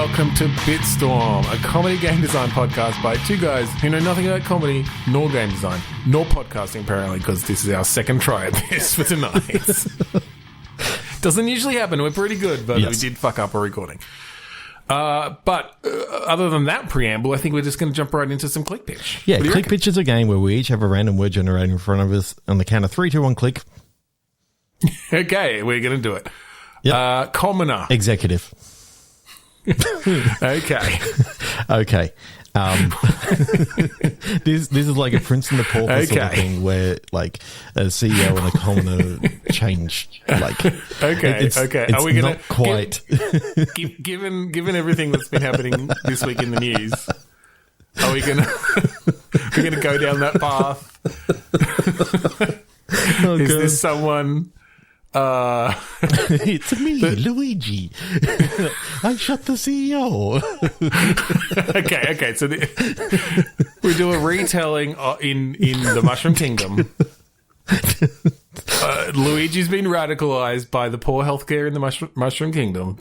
welcome to Bitstorm, a comedy game design podcast by two guys who know nothing about comedy, nor game design, nor podcasting apparently, because this is our second try at this for tonight. Doesn't usually happen. We're pretty good, but we did fuck up a recording. But other than that preamble, I think we're just going to jump right into some Click Pitch. Yeah, Click Pitch is a game where we each have a random word generated in front of us on the count of 3, 2, 1, click. Okay, we're going to do it. Yep. Commoner. Executive. Okay. Okay. This is like a Prince and the Pauper sort of thing where like a CEO and a commoner change. Like, okay. Are we gonna not quite? Given everything that's been happening this week in the news, are we gonna we're gonna go down that path? Is this someone? It's me, Luigi. I shot the CEO. Okay. So we do a retelling in the Mushroom Kingdom. Luigi's been radicalized by the poor healthcare in the Mushroom Kingdom.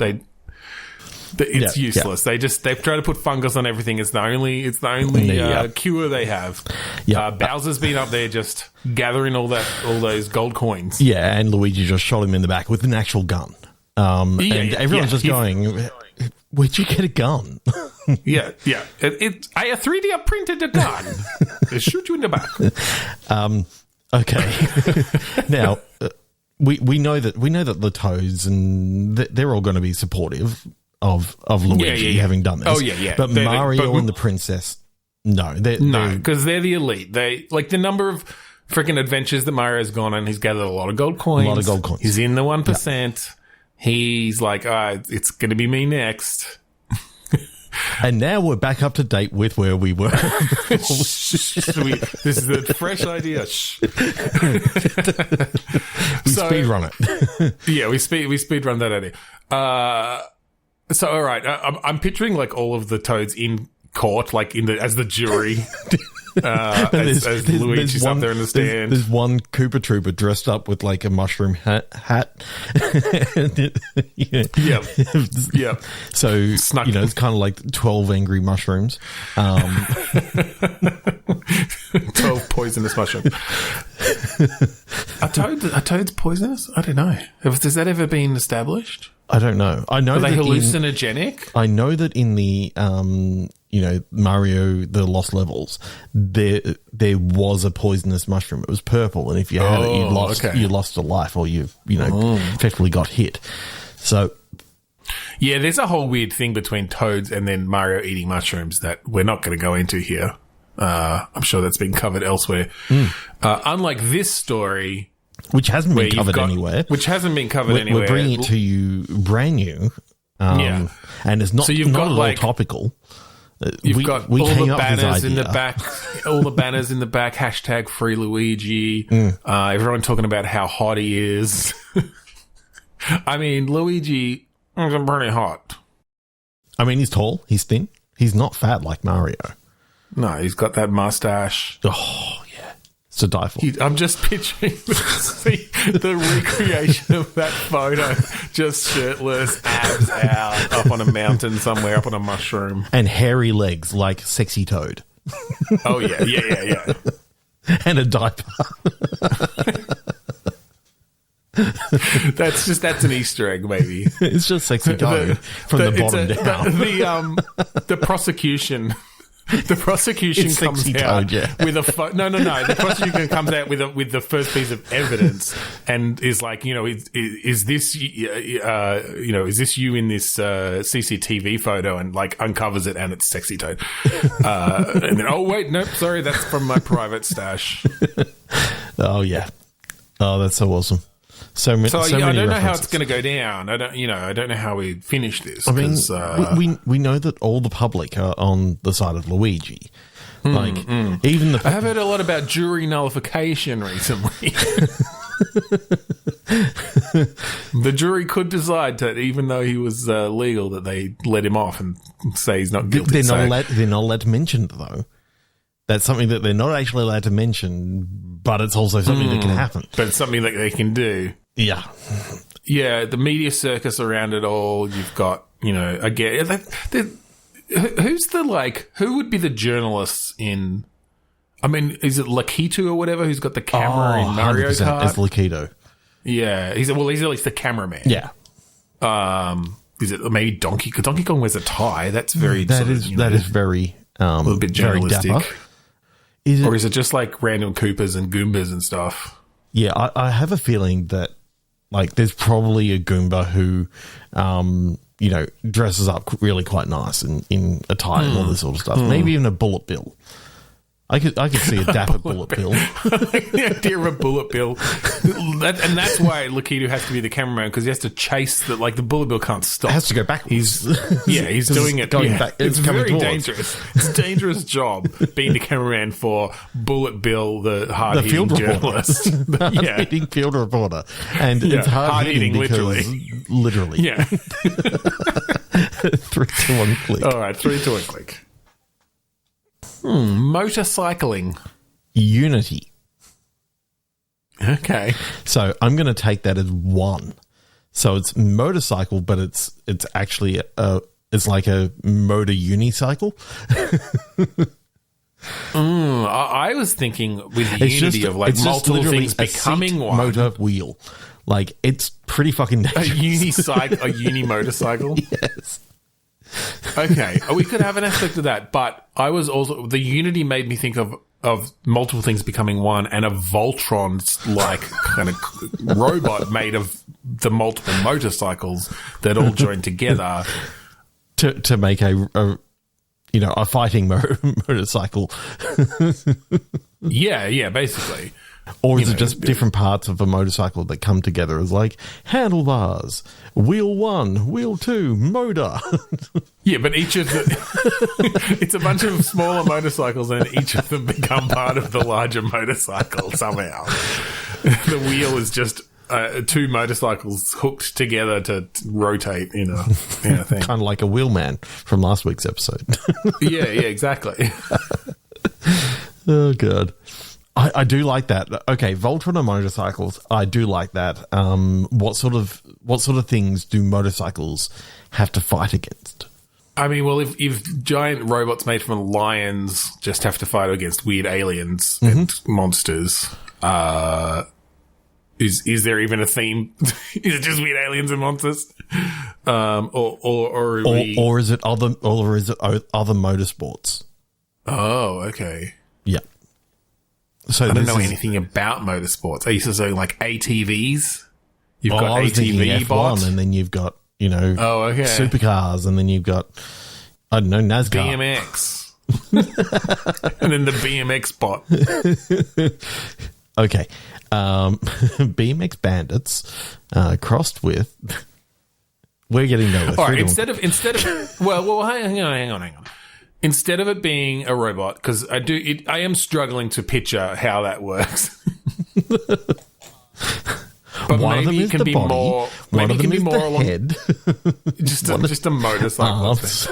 It's useless. Yeah. They've tried to put fungus on everything. It's the only cure they have. Yeah. Bowser's been up there just gathering all those gold coins. Yeah, and Luigi just shot him in the back with an actual gun. And everyone's just going, "Where'd you get a gun?" I 3D printed a gun. They shoot you in the back. Okay. Now we know that the Toads and they're all going to be supportive of Luigi having done this. Oh, yeah. But Mario and the princess, no. Because they're the elite. They like the number of freaking adventures that Mario's gone on. He's gathered a lot of gold coins. He's in the 1%. Yep. He's like, it's going to be me next. And now we're back up to date with where we were. This is a fresh idea. We speed run it. Yeah, we speed run that idea. So, all right, I'm picturing like all of the Toads in court, like as the jury, as Luigi's up there in the stand. There's one Koopa Trooper dressed up with like a mushroom hat. Yep. So it's kind of like 12 angry mushrooms. 12 poisonous mushrooms. Are toads poisonous? I don't know. Has that ever been established? I don't know. I know. Are they hallucinogenic? I know that in the Mario the Lost Levels, there was a poisonous mushroom. It was purple, and if you had it, you lost a life, or you effectively got hit. So yeah, there's a whole weird thing between Toads and then Mario eating mushrooms that we're not going to go into here. I'm sure that's been covered elsewhere. Unlike this story. Which hasn't been covered anywhere. We're bringing it to you brand new. And it's not, not at all topical. You've got all the banners in the back. All the banners in the back. Hashtag free Luigi. Everyone talking about how hot he is. I mean, Luigi is pretty hot. I mean, he's tall. He's thin. He's not fat like Mario. No, he's got that mustache. Oh, yeah. To die for. I'm just picturing the recreation of that photo, just shirtless, abs out, up on a mountain somewhere, up on a mushroom. And hairy legs like Sexy Toad. Oh, yeah. And a diaper. That's an Easter egg, maybe. It's just Sexy Toad from the bottom down. The prosecution... The prosecution comes out with a no. The prosecution comes out with the first piece of evidence and is like, is this is this you in this CCTV photo, and like uncovers it and it's Sexy Toad. And then nope, sorry, that's from my private stash. Oh yeah, that's so awesome. So I many don't know references. how it's going to go down. I don't know how we finish this. I mean, we know that all the public are on the side of Luigi. Even the I have heard a lot about jury nullification recently. The jury could decide that even though he was legal, that they let him off and say he's not guilty. They're not allowed to mention it, though. That's something that they're not actually allowed to mention, but it's also something that can happen. But it's something that they can do. Yeah. Yeah, the media circus around it all. You've got again, who's who would be the journalists in? I mean, is it Lakitu or whatever who's got the camera in Mario Kart? It's Lakitu. Yeah, he's at least the cameraman. Yeah. Is it maybe Donkey? Because Donkey Kong wears a tie. That's very that is very a little bit journalistic. Very dapper. Or is it just like random Koopas and Goombas and stuff? Yeah, I have a feeling that there's probably a Goomba who, dresses up really quite nice in a tie and all this sort of stuff. Maybe even a Bullet Bill. I could see a dapper Bullet Bill. The idea of a Bullet Bill. And that's why Lakitu has to be the cameraman, because he has to chase the Bullet Bill can't stop. It has to go backwards. He's doing it. Going back. It's very dangerous. It's a dangerous job being the cameraman for Bullet Bill, the hard-hitting journalist. Hard-hitting field reporter. And it's hard-hitting literally. Yeah. 3, 2, 1, click. All right, 3, 2, 1, click. Motorcycling. Unity. Okay. So I'm going to take that as 1. So it's motorcycle, but it's actually it's like a motor unicycle. I was thinking with Unity of multiple things becoming one. Motor wheel. It's pretty fucking dangerous. A uni motorcycle? Yes. Okay, we could have an aspect of that, but I was also the Unity made me think of multiple things becoming one, and a Voltron kind of robot made of the multiple motorcycles that all join together to make a fighting motorcycle. Yeah, basically. Or is it just different parts of a motorcycle that come together as handlebars, wheel 1, wheel 2, motor? Yeah, but each of it's a bunch of smaller motorcycles, and each of them become part of the larger motorcycle somehow. The wheel is just 2 motorcycles hooked together to rotate in a thing. Kind of like a wheelman from last week's episode. Yeah, exactly. Oh, God. I do like that. Okay, Voltron and motorcycles. I do like that. What sort of things do motorcycles have to fight against? I mean, well, if giant robots made from lions just have to fight against weird aliens and monsters, is there even a theme? Is it just weird aliens and monsters, or is it other motorsports? Oh, okay. Yeah. So I don't know anything about motorsports. Are you supposed to say ATVs? You've got ATV bots, and then you've got supercars, and then you've got NASCAR, BMX, and then the BMX bot. Okay, BMX bandits crossed with. We're getting nowhere. All right, instead of well, hang on. Instead of it being a robot, because I am struggling to picture how that works. But one maybe it can be body, more. Maybe it can be more along head. just a motorcycle arms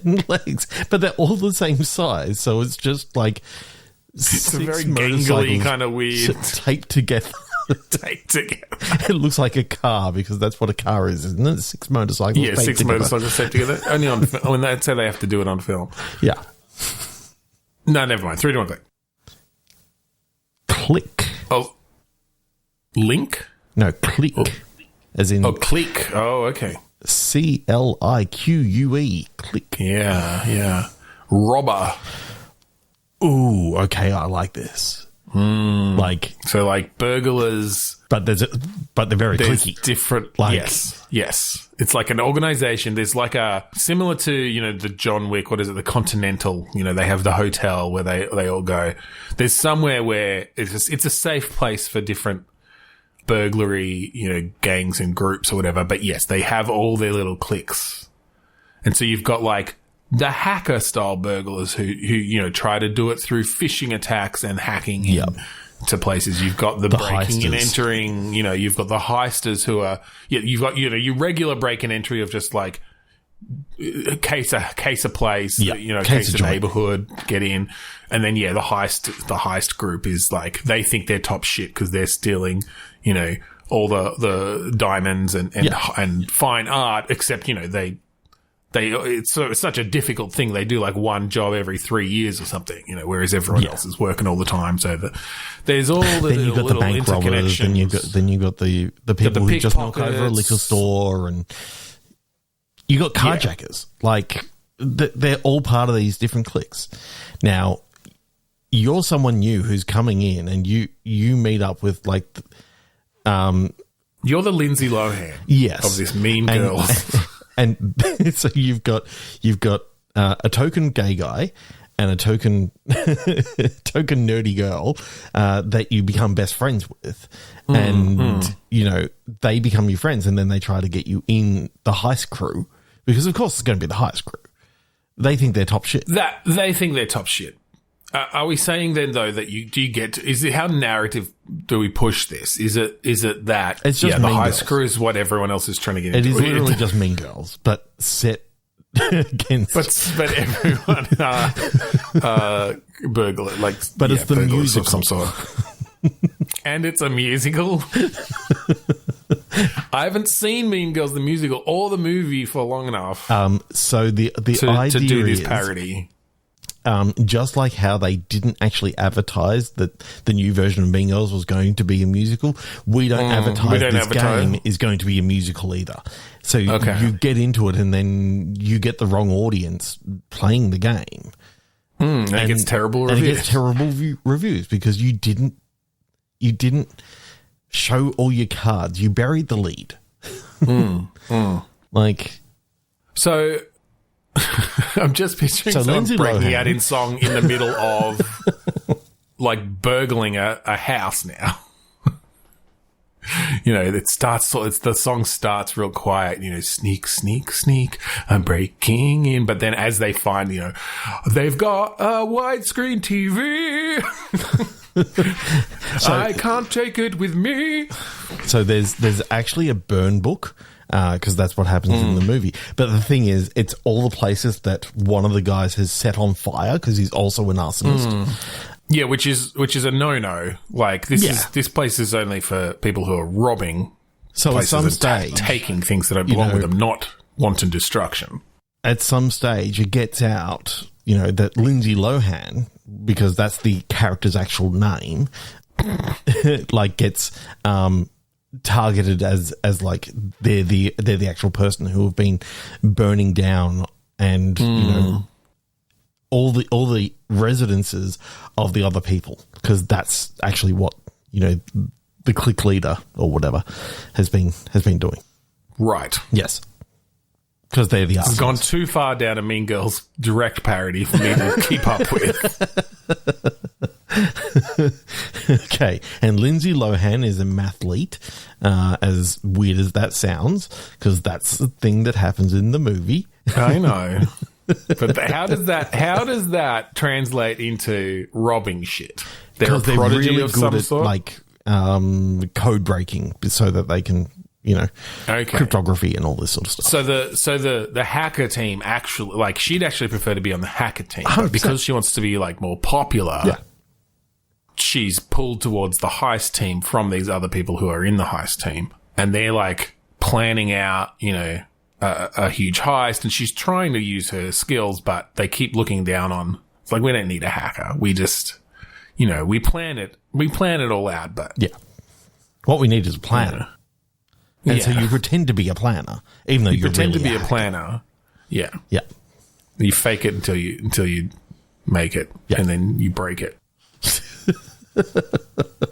and legs, but they're all the same size, so it's just it's a very gangly kind of weird taped together. It looks like a car, because that's what a car is, isn't it? 6 motorcycles. Yeah, 6 motorcycles taped together. Only on film. When they'd say they have to do it on film. Yeah. No, never mind. 3, 2, 1, click. Click. Oh, link? No, click. As in. Oh, click. Oh, okay. CLIQUE. Click. Yeah. Robber. Ooh, okay. I like this. Burglars, but they're very clicky. Different, yes. It's like an organization. There's similar to the John Wick. What is it? The Continental. They have the hotel where they all go. There's somewhere where it's a safe place for different burglary, gangs and groups or whatever. But yes, they have all their little cliques, and so you've got the hacker style burglars who try to do it through phishing attacks and hacking into places. You've got the breaking heisters. and entering, you've got the heisters who are, you've got, your regular break and entry of just case a place, case a neighborhood, get in. And then, the heist group is they think they're top shit because they're stealing, all the diamonds and fine art, except, they it's such a difficult thing. They do like one job every 3 years or something, you know, whereas everyone else is working all the time. So there's all the then you got the bank robbers, then you got the people who just knock over a liquor store, and you got carjackers. Like they're all part of these different cliques. Now, you're someone new who's coming in, and you meet up with like, you're the Lindsay Lohan, of this Mean Girls. And so you've got a token gay guy and a token nerdy girl that you become best friends with, and you know, they become your friends, and then they try to get you in the heist crew, because of course it's going to be the heist crew. They think they're top shit. They think they're top shit. Are we saying then, though, that how narrative do we push this? Is it that it's just the Mean heist Girls. crew is what everyone else is trying to get into? It is literally just Mean Girls, but set against. But everyone burglar, like, but it's the music of some sort, and it's a musical. I haven't seen Mean Girls the musical or the movie for long enough. So the idea to do this is, parody. Just like how they didn't actually advertise that the new version of Mean Girls was going to be a musical, we don't advertise this game is going to be a musical either. So you get into it, and then you get the wrong audience playing the game. And it gets terrible reviews. And it gets terrible reviews because you didn't show all your cards. You buried the lead. Like, so... I'm just picturing someone breaking out in song in the middle of like burgling a house now. You know, the song starts real quiet, you know, sneak, sneak, sneak, I'm breaking in. But then as they find, you know, they've got a widescreen TV. I can't take it with me. So there's actually a burn book, because that's what happens in the movie. But the thing is, it's all the places that one of the guys has set on fire, because he's also an arsonist. Yeah, which is a no-no. Like, this place is only for people who are robbing. So at some stage, taking things that don't belong with them, not wanton destruction. At some stage, it gets out, you know, that Lindsay Lohan, because that's the character's actual name, like gets targeted as like they're the actual person who have been burning down, and you know, all the residences of the other people, because that's actually what, you know, the clique leader or whatever has been doing. Right. Yes. Because they're the It's gone too far down a Mean Girls direct parody for me to keep up with. Okay, and Lindsay Lohan is a mathlete, as weird as that sounds, because that's the thing that happens in the movie. I know. But how does that translate into robbing shit? They're a prodigy really of some sort? Like code breaking, so that they can, you know, cryptography and all this sort of stuff. So the hacker team actually, like, she'd actually prefer to be on the hacker team, 100%. but because she wants to be like more popular, she's pulled towards the heist team from these other people who are in the heist team, and they're like planning out, you know, a huge heist, and she's trying to use her skills, but they keep looking down on. It's like, we don't need a hacker. We just, you know, we plan it all out, but what we need is a planner. And so you pretend to be a planner, even though you pretend really to be a planner. Yeah. Yeah. You fake it until you make it, and then you break it.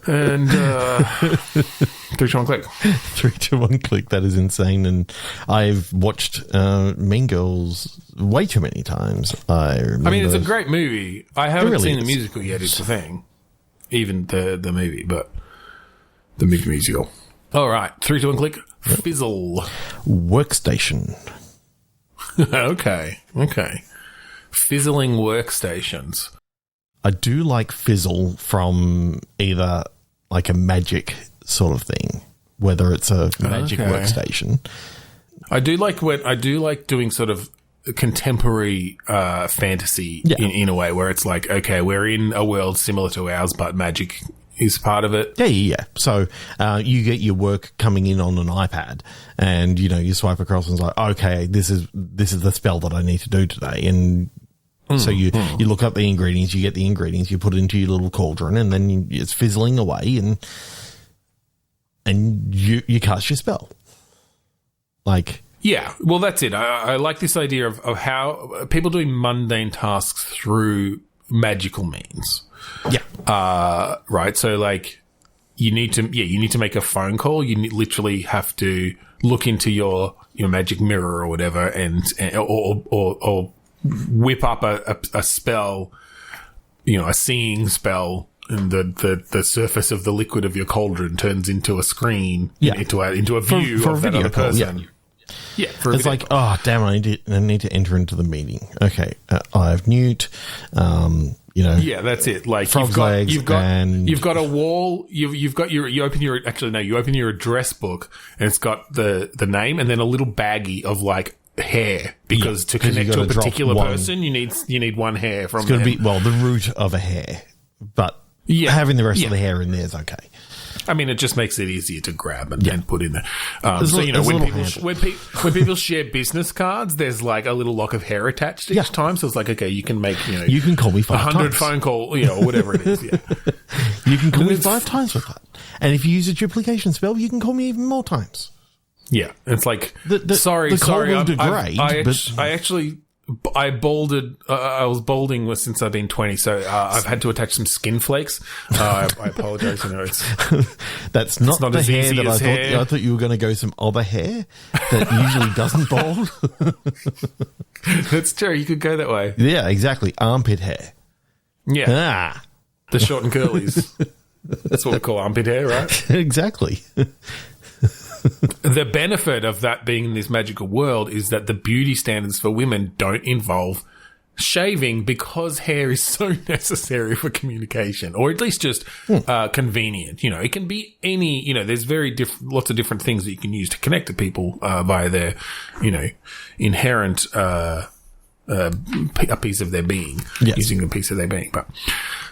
And 3, 2, 1, click. 3, 2, 1, click. That is insane. And I've watched Mean Girls way too many times. I mean, it's a great movie. I haven't seen the musical yet. It's the thing. Even the movie, but the movie musical. All right, 3, 2, 1, click. Fizzle. Workstation. Okay. Fizzling workstations. I do like fizzle from either like a magic sort of thing, whether it's a magic workstation. I do like doing sort of contemporary fantasy in a way where it's like, okay, we're in a world similar to ours, but magic is part of it. Yeah. So you get your work coming in on an iPad, and you swipe across and it's like, okay, this is the spell that I need to do today, and so you look up the ingredients, you get the ingredients, you put it into your little cauldron, and then it's fizzling away, and you cast your spell. Like, yeah, well, that's it. I like this idea of how people doing mundane tasks through magical means. Yeah. Right. So, like, you need to make a phone call. You literally have to look into your magic mirror or whatever, or whip up a spell, a seeing spell, and the surface of the liquid of your cauldron turns into a screen, into a view for of that other person. Yeah, it's like, oh damn, I need to enter into the meeting. Okay, I have Newt. Yeah, that's it. Like you've got a wall. You open your address book, and it's got the name, and then a little baggie of like hair, because to connect to a particular person, you need one hair from. It's going to be the root of a hair, but having the rest of the hair in there is okay. I mean, it just makes it easier to grab and put in there. When people share business cards, there's like a little lock of hair attached each time. So it's like, okay, you can make you can call me 5 100 times. phone call, or whatever it is. Yeah, you can call me 5 times with that. And if you use a duplication spell, you can call me even more times. Yeah, it's like sorry. I was balding since I've been 20, so I've had to attach some skin flakes. I apologize. That's not the hair that I thought. Hair. I thought you were going to go some other hair that usually doesn't bald. That's true. You could go that way. Yeah, exactly. Armpit hair. Yeah. The short and curlies. That's what we call armpit hair, right? Exactly. The benefit of that being in this magical world is that the beauty standards for women don't involve shaving, because hair is so necessary for communication, or at least just convenient. It can be any, there's lots of different things that you can use to connect to people via their, inherent a piece of their being, using a piece of their being. But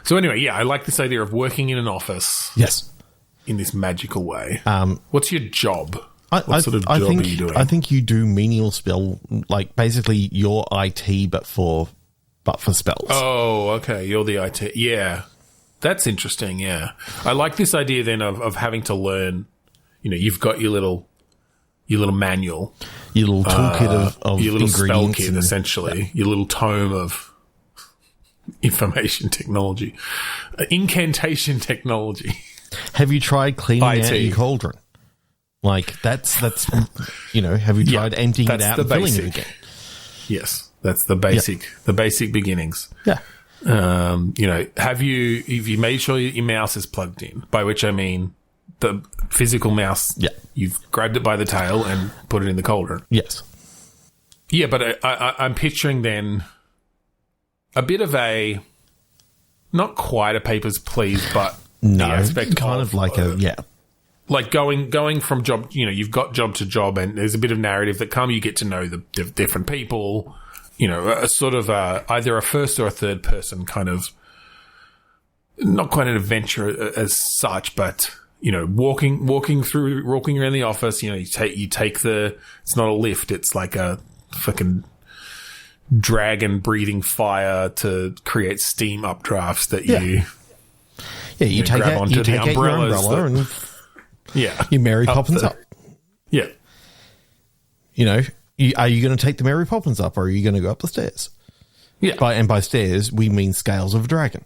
so anyway, I like this idea of working in an office. Yes. In this magical way. What's your job? What sort of job are you doing? I think you do menial spell, like basically your IT, but for spells. Oh, okay. You're the IT. Yeah. That's interesting, yeah. I like this idea then of having to learn, you've got your little manual. Your little toolkit of your little spell ingredients. kit, essentially. Your little tome of information technology. Incantation technology. Have you tried cleaning out your cauldron? Like that's have you tried emptying it out and filling it again? Yes, that's the basic the basic beginnings. Yeah. Have you made sure your mouse is plugged in? By which I mean the physical mouse. Yeah. You've grabbed it by the tail and put it in the cauldron. Yes. Yeah, but I'm picturing then a bit of a, not quite a Papers, Please, but no, the aspect kind of like like going from job, you've got job to job, and there's a bit of narrative that you get to know the different people, a sort of either a first or a third person kind of, not quite an adventure as such, but walking around the office. You take it's not a lift, it's like a fucking dragon breathing fire to create steam updrafts that you take grab onto the umbrella and you Mary Poppins up. Yeah. Are you going to take the Mary Poppins up, or are you going to go up the stairs? Yeah. By stairs, we mean scales of a dragon.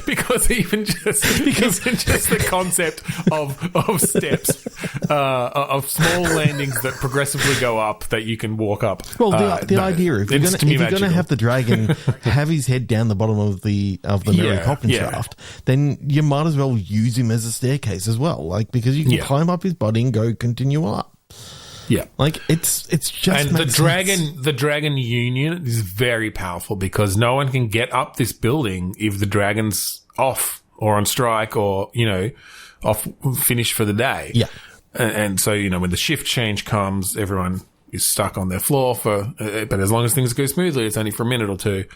because even just the concept of steps, of small landings that progressively go up that you can walk up. Well, the idea, if you're going to have the dragon have his head down the bottom of the Mary Poppins shaft, then you might as well use him as a staircase as well, like, because you can climb up his body and go continue up. Yeah, like it's just, and the dragon union is very powerful, because no one can get up this building if the dragon's off or on strike or off, finished for the day. Yeah, and so when the shift change comes, everyone is stuck on their floor for. But as long as things go smoothly, it's only for a minute or two.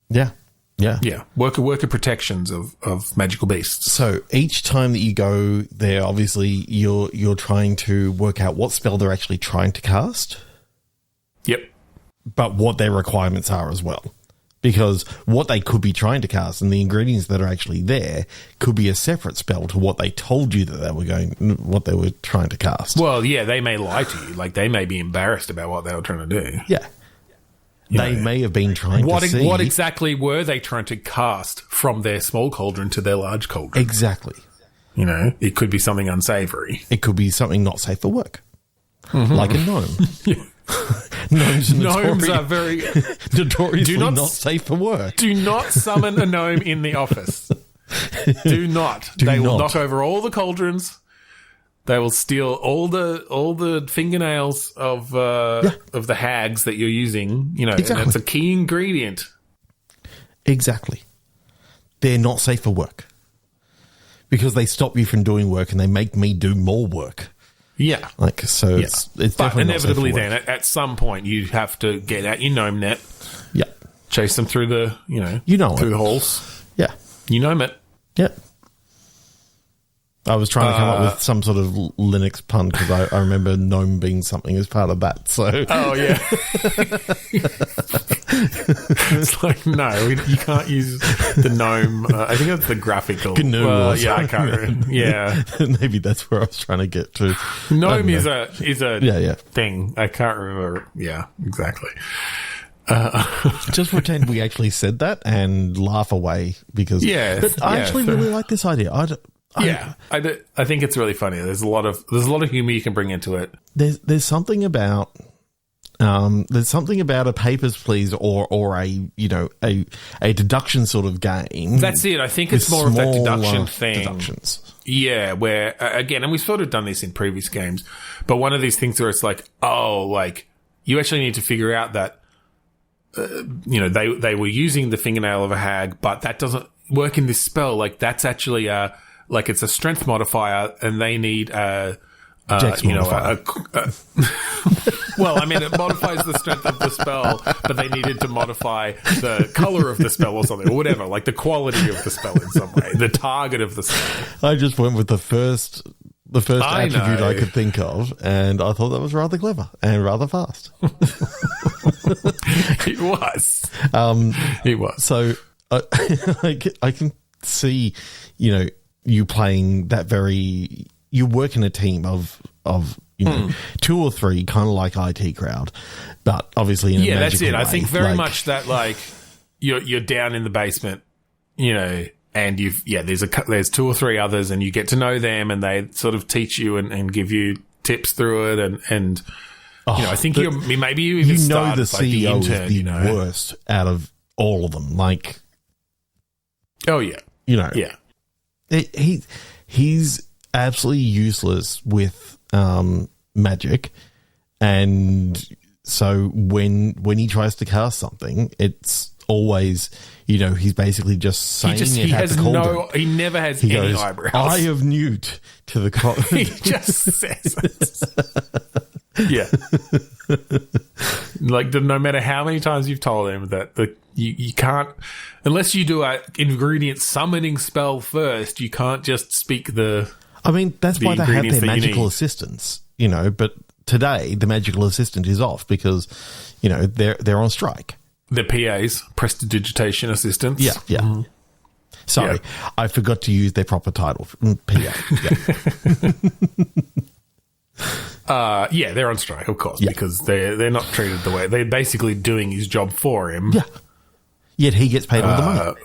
Yeah, Yeah. Worker protections of magical beasts. So each time that you go there, obviously you're trying to work out what spell they're actually trying to cast. Yep. But what their requirements are as well. Because what they could be trying to cast and the ingredients that are actually there could be a separate spell to what they told you that what they were trying to cast. Well, yeah, they may lie to you. Like, they may be embarrassed about what they were trying to do. Yeah. They may have been trying to see... What exactly were they trying to cast from their small cauldron to their large cauldron? Exactly. You know, it could be something unsavory. It could be something not safe for work. Mm-hmm. Like a gnome. Yeah. Gnomes are very... notoriously not safe for work. Do not summon a gnome in the office. Do not. They will knock over all the cauldrons. They will steal all the fingernails of the hags that you're using. You know, exactly. And that's a key ingredient. Exactly. They're not safe for work because they stop you from doing work and they make me do more work. Yeah. It's definitely but inevitably not safe for work. then at some point you have to get out your gnome net. Yeah. Chase them through the through the halls. Yeah. You gnome it. Yeah. I was trying to come up with some sort of Linux pun because I remember gnome being something as part of that. So, oh yeah, it's like no, you can't use the gnome. I think that's the graphical. GNU yeah, I can't remember. Yeah, maybe that's where I was trying to get to. Gnome is a thing. I can't remember. Yeah, exactly. Just pretend we actually said that and laugh away because. Yeah, but I actually really like this idea. I think it's really funny. There's a lot of humor you can bring into it. There's something about a Papers, Please or a deduction sort of game. That's it. I think it's more of that deduction thing. Deductions. Yeah, where again, and we've sort of done this in previous games, but one of these things where it's like, you actually need to figure out that they were using the fingernail of a hag, but that doesn't work in this spell. Like that's actually it's a strength modifier, and they need Dex modifier. Well, I mean, it modifies the strength of the spell, but they needed to modify the color of the spell or something, or whatever, like the quality of the spell in some way, the target of the spell. I just went with the first attribute I could think of, and I thought that was rather clever and rather fast. It was. It was. So I can see, you playing that you work in a team of two or three, kind of like IT Crowd, but obviously in a magical that's it. way. I think very much that you're down in the basement, and there's two or three others, and you get to know them, and they sort of teach you and give you tips through it, and I think maybe you even start the as CEO the intern, is the worst out of all of them. Like, oh yeah, yeah. He's absolutely useless with magic, and so when he tries to cast something, it's always he's basically just saying he never has any eyebrows. Eye of Newt to the he just says it. Yeah. Like, no matter how many times you've told him that you can't, unless you do an ingredient summoning spell first, you can't just speak the. I mean, that's why they have their magical assistants, but today the magical assistant is off because, they're on strike. The PAs, prestidigitation assistants. Yeah, yeah. Mm-hmm. Sorry, I forgot to use their proper title. PA. Yeah. They're on strike, of course, because they're not treated the way they're basically doing his job for him. Yeah. Yet he gets paid all the money.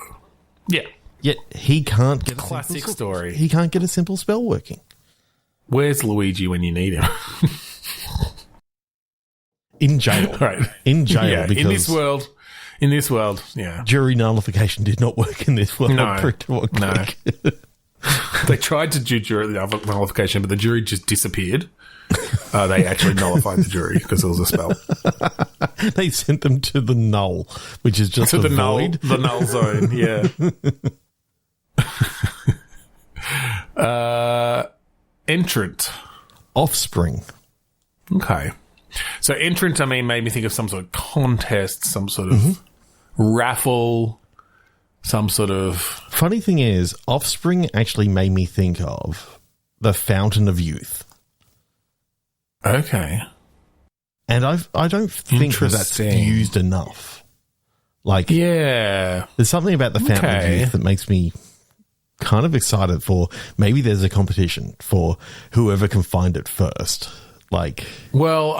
Yeah. Yet he can't get classic story. He can't get a simple spell working. Where's Luigi when you need him? In jail. Right. In jail. Yeah, because in this world, yeah. Jury nullification did not work in this world. No. They tried to do jury nullification, but the jury just disappeared. They actually nullified the jury because it was a spell. They sent them to the null, which is just to the void. The null zone, yeah. Entrant. Offspring. Okay. So entrant, made me think of some sort of contest, some sort of raffle, some sort of... Funny thing is, Offspring actually made me think of the Fountain of Youth. Okay. And I don't think that's used enough. Like, yeah, there's something about the Fountain of Youth that makes me kind of excited for maybe there's a competition for whoever can find it first. Like, well,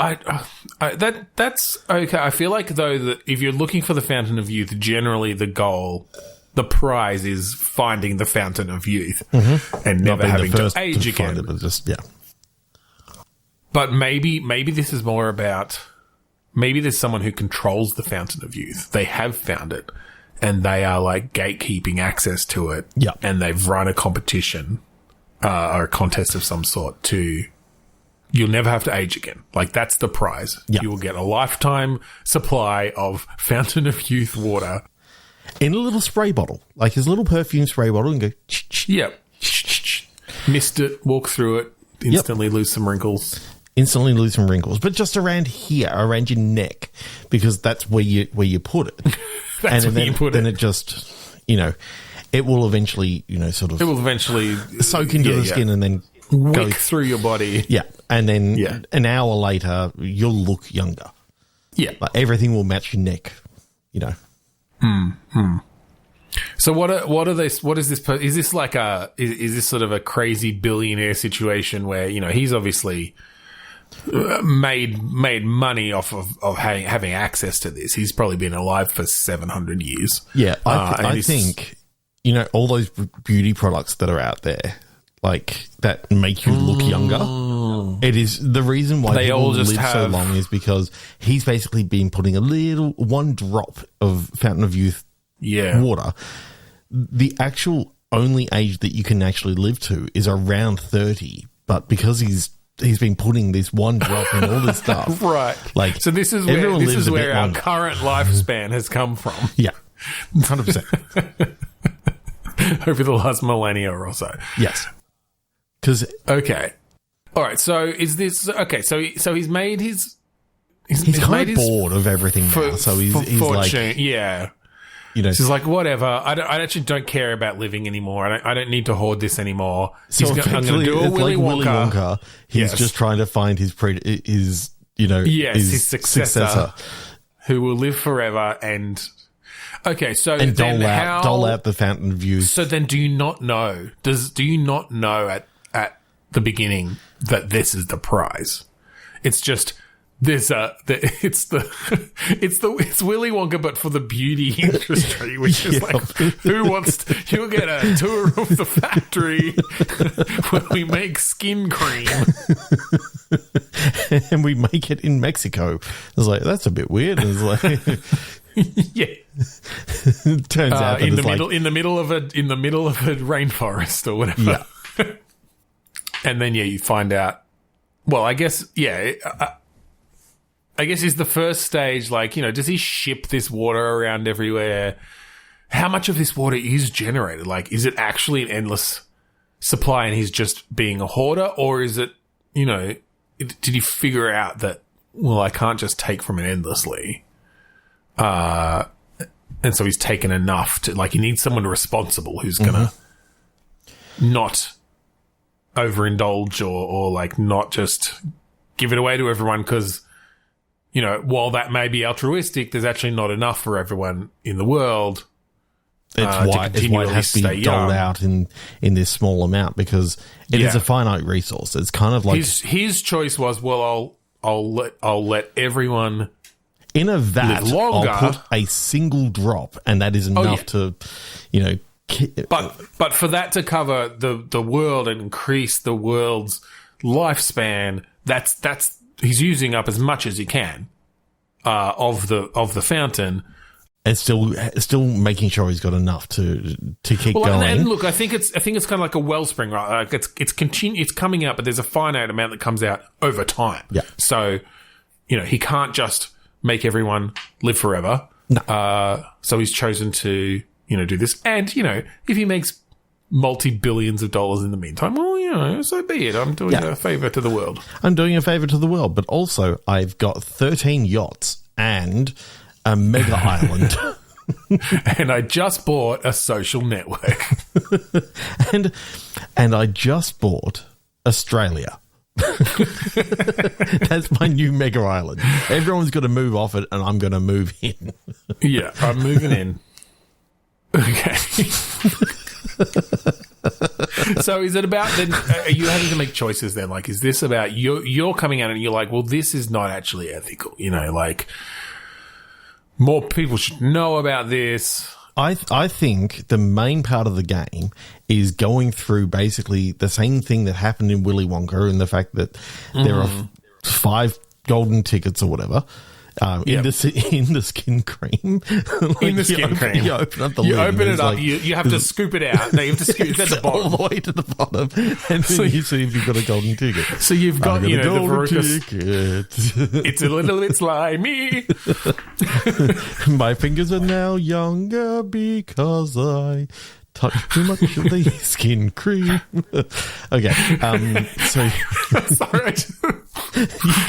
that's okay. I feel like though that if you're looking for the Fountain of Youth, generally the prize is finding the Fountain of Youth and never having to age again. It, but just But maybe this is more about, maybe there's someone who controls the Fountain of Youth. They have found it and they are like gatekeeping access to it. Yeah. And they've run a competition or a contest of some sort to, you'll never have to age again. Like, that's the prize. Yeah. You will get a lifetime supply of Fountain of Youth water. In a little spray bottle. Like his little perfume spray bottle and go... Yep. Missed it, walk through it, instantly lose some wrinkles. But just around here, around your neck, because that's where you put it. Then it just, it will eventually, sort of... It will eventually... soak into the skin and then... wick through your body. Yeah. And then an hour later, you'll look younger. Yeah. Like everything will match your neck, So what is this? Is this like is this sort of a crazy billionaire situation where, he's obviously made money off of having access to this. He's probably been alive for 700 years. Yeah. I think, all those beauty products that are out there, like that make you look younger. It is the reason why they all live so long is because he's basically been putting one drop of Fountain of Youth water. The actual only age that you can actually live to is around 30, but because he's been putting this one drop in all this stuff, right? Like, so this is where our current lifespan has come from. Yeah, 100%. Over the last millennia or so. Yes. Because all right. So is this okay? So he's made his. He's kind of bored of everything now. So he's like, He's like, whatever. I actually don't care about living anymore. I don't need to hoard this anymore. So I'm going to do a Willy Wonka. He's just trying to find his successor who will live forever and. Okay, so and dole out the Fountain of Youth. So then, do you not know? Do you not know at the beginning that this is the prize? It's just it's Willy Wonka, but for the beauty industry, which is like, you'll get a tour of the factory where we make skin cream. And we make it in Mexico. I was like, that's a bit weird. It's like, yeah. It turns out that in the middle of a rainforest or whatever. Yeah. And then you find out. Well, I guess is the first stage like, does he ship this water around everywhere? How much of this water is generated? Like, is it actually an endless supply and he's just being a hoarder, or is it, did he figure out that, well, I can't just take from it endlessly? And so he's taken enough to, like, he needs someone responsible who's gonna not overindulge or like not just give it away to everyone, because, while that may be altruistic, there's actually not enough for everyone in the world. It's why it has to be doled out in this small amount, because it is a finite resource. It's kind of like his choice was, well, I'll let everyone in a vat. I'll put a single drop, and that is enough to, But for that to cover the world and increase the world's lifespan, that's he's using up as much as he can of the fountain. And still making sure he's got enough to keep going. And look, I think it's kind of like a wellspring, right? Like it's coming out, but there's a finite amount that comes out over time. Yeah. So, he can't just make everyone live forever. No. So he's chosen to, do this. And, if he makes multi-billions of dollars in the meantime, well, so be it. I'm doing a favor to the world. But also I've got 13 yachts and a mega island. And I just bought a social network. and I just bought Australia. That's my new mega island. Everyone's got to move off it, and I'm going to move in. Yeah, I'm moving in. Okay. So is it about then? Are you having to make choices then? Like, is this about you're coming out and you're like, well, this is not actually ethical. You know, like more people should know about this. I think the main part of the game is going through basically the same thing that happened in Willy Wonka, in the fact that there are 5 golden tickets or whatever. In the skin cream. In the skin cream. You open up the lid. You open it up. Like, you have to scoop it out. No, you have to scoop it at the bottom. All the way to the bottom. And then you see if you've got a golden ticket. So you've got, the golden ticket. It's a little bit slimy. My fingers are now younger because I touched too much of the skin cream. Okay. So... Sorry.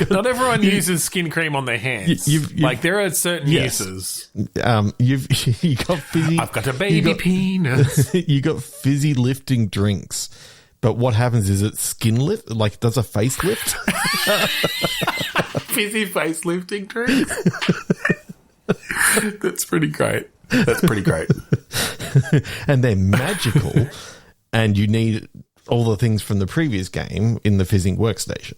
Not everyone uses skin cream on their hands. Like, there are certain uses. You got Fizzy. I've got a baby penis. You got Fizzy lifting drinks, but what happens is it skin lift, like does a facelift. Fizzy face lifting drinks. That's pretty great. And they're magical, and you need all the things from the previous game in the fizzing workstation.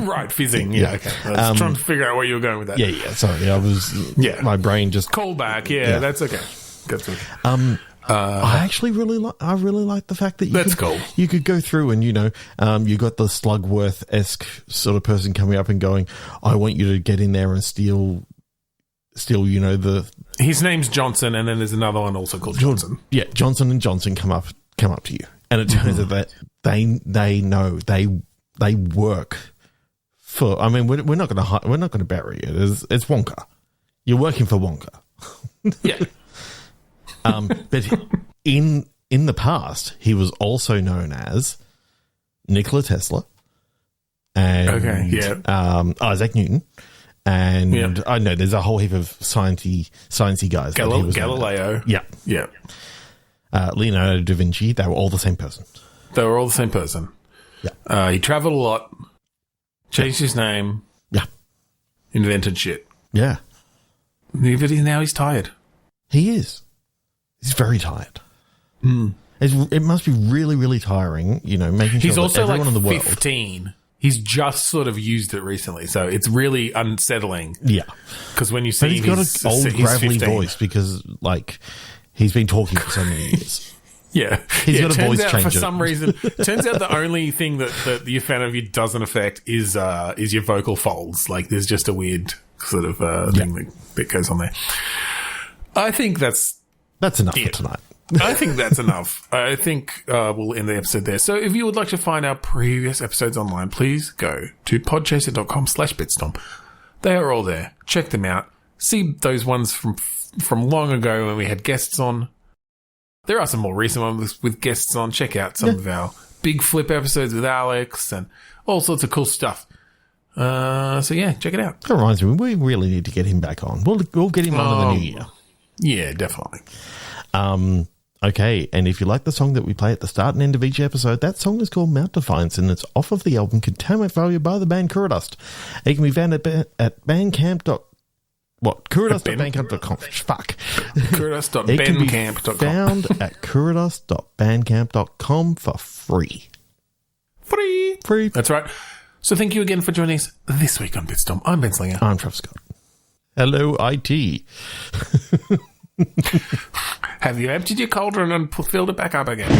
Right, fizzing. Yeah, okay. I was trying to figure out where you were going with that. Yeah. Sorry, I was. Yeah, my brain just call back. Yeah, that's okay. That's okay. I actually really like. I really like the fact that you could go through and you got the Slugworth-esque sort of person coming up and going, "I want you to get in there and steal." His name's Johnson, and then there's another one also called Johnson. Yeah, Johnson and Johnson come up to you, and it turns out that they know they work for. I mean, we're not going to bury it. It's Wonka. You're working for Wonka. Yeah. But in the past, he was also known as Nikola Tesla and Isaac Newton. And I know there's a whole heap of sciencey guys. Galileo. Yeah. Leonardo da Vinci. They were all the same person. Yeah. He traveled a lot, changed his name. Yeah. Invented shit. Yeah. But now he's tired. He is. He's very tired. It must be really, really tiring, making sure he's also everyone in the world... 15. He's just sort of used it recently, so it's really unsettling. Yeah. Because when you see he's got an old, gravelly 15. voice because, he's been talking for so many years. Yeah. He's got a voice changer. For some reason, turns out the only thing that your fan of you doesn't affect is your vocal folds. Like, there's just a weird sort of thing that goes on there. I think that's enough for tonight. I think that's enough. I think we'll end the episode there. So if you would like to find our previous episodes online, please go to podchaser.com/bitstorm. They are all there. Check them out. See those ones from long ago when we had guests on. There are some more recent ones with guests on. Check out some of our Big Flip episodes with Alex and all sorts of cool stuff. So check it out. That reminds me, we really need to get him back on. We'll get him on in the new year. Yeah, definitely. Okay, and if you like the song that we play at the start and end of each episode, that song is called Mount Defiance, and it's off of the album Contaminate Failure by the band Kuradust. It can be found at Bandcamp. Kuradust.bandcamp.com. Fuck. Kuradust.bandcamp.com. It can be found at kuradust.bandcamp.com for free. Free. That's right. So thank you again for joining us this week on Bitstorm. I'm Ben Slinger. I'm Trevor Scott. Hello, IT. Have you emptied your cauldron and filled it back up again?